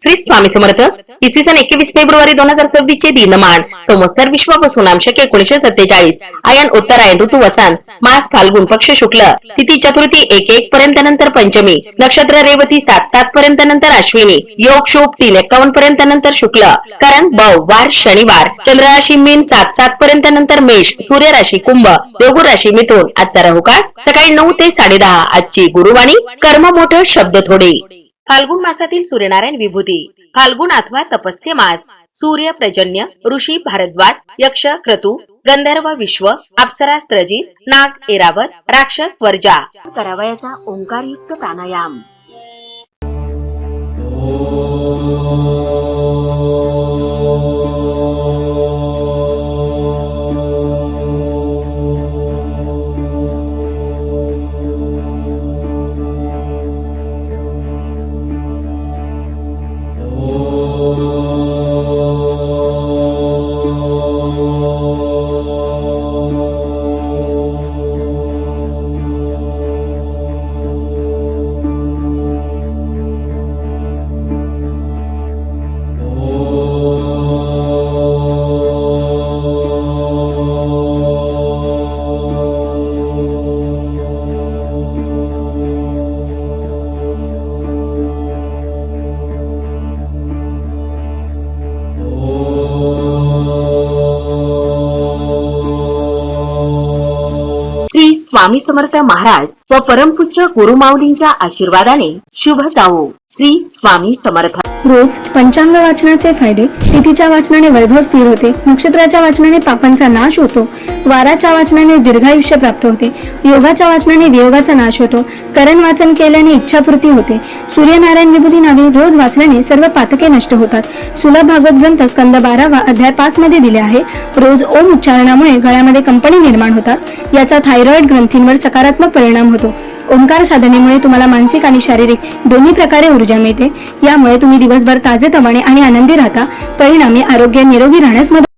श्री स्वामी समर्थ. इसवी सन 21 फेब्रुवारी 2026 चे दिनमान संवत्सर विश्वापासून शके 1947 आयन उत्तरायण ऋतू वसंत मास फाल्गुन पक्ष शुक्ल तिथी चतुर्थी 1-1 पर्यंत नंतर पंचमी नक्षत्र रेवती 7-7 पर्यंत नंतर अश्विनी योग शुभ 3-51 पर्यंत नंतर शुक्ल करण बव वार शनिवार चंद्र राशी मीन 7-7 पर्यंत नंतर मेष सूर्य राशी कुंभ देवगुरु राशी मिथुन. आजचा राहुकाळ सकाळी 9 ते 10:30. आजची गुरुवाणी कर्म मोठं शब्द थोडे. फाल्गुन मासातील सूर्यनारायण विभूती फाल्गुन अथवा तपस्य मास. सूर्य पर्जन्य ऋषी भारद्वाज यक्ष क्रतु गंधर्व विश्व अप्सरा स्त्रजित नाग ऐरावत राक्षस वर्जा. करावयाचा ओंकारयुक्त प्राणायाम. श्री स्वामी समर्थ महाराज व परमपूज्य गुरुमाऊलींच्या आशीर्वादाने शुभ जावो. श्री स्वामी समर्थ. रोज पंचांग वाचनाचे फायदे. तिथीच्या वाचनाने वैभव स्थिर होते, नक्षत्राच्या वाचनाने पापांचा नाश होतो, वाराच्या वाचनाने दीर्घायुष्य प्राप्त होते, योगाच्या वाचनाने वियोगाचा नाश होतो, करण वाचन केल्याने इच्छापूर्ती होते, सूर्यनारायण विभूती नावे रोज वाचल्याने सर्व पातके नष्ट होतात. सुलभ भागवत ग्रंथ स्कंद 12 अध्याय 5 मध्ये दिले आहे. रोज ओम उच्चारणामुळे गळ्यामध्ये कंपनी निर्माण होतात, याचा थायरॉइड ग्रंथींवर सकारात्मक परिणाम होतो. ओंकार साधनेमुळे तुम्हाला मानसिक आणि शारीरिक दोन्ही प्रकारे ऊर्जा मिळते. यामुळे तुम्ही दिवसभर ताजेतवाने आणि आनंदी राहता. परिणामी आरोग्य निरोगी राहण्यास मदत